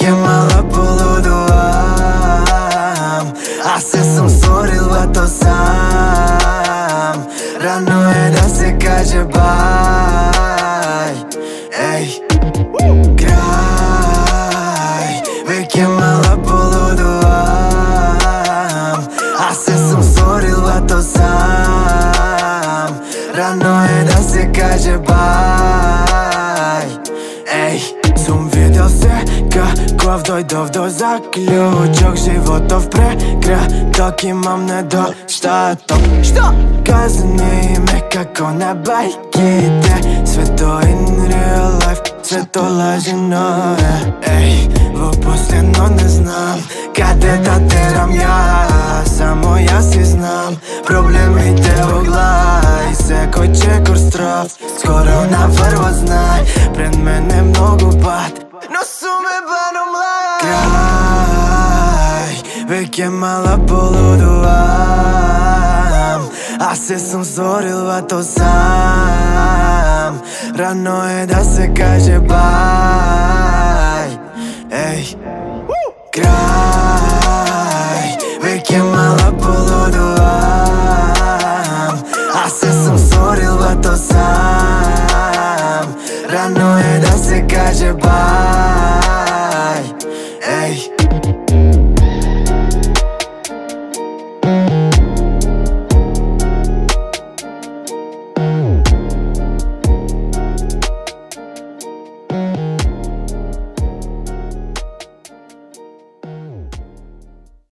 je mala poludoam, a sve sam stvoril, a to sam. Rano je da se kaže baj. Ej, kraj. Vek je mala poludoam, a sve sam stvoril, a to sam. Rano je da se kaže baj. Ej, sam vidjel se kakov dojdov do zaključak životov prekratak, imam nedostatak. Što? Kazni me kako na bajki, te sve to in real life, sve to lažino je. Ej, vo posljedno ne znam kada da teram ja, samo ja si znam. Problemi te u glavi, se koji će kroz straf, skoro na prvo znaj, pred mene mnogo pad, no su me bano mlad. Kraj, vek je mala poludoam, a sve sam stvoril, a to sam. Rano je da se kaže baj. Ej, kraj, vek je mala poludoam, a sve sam stvoril, a to sam. Rano je da se kaže baj.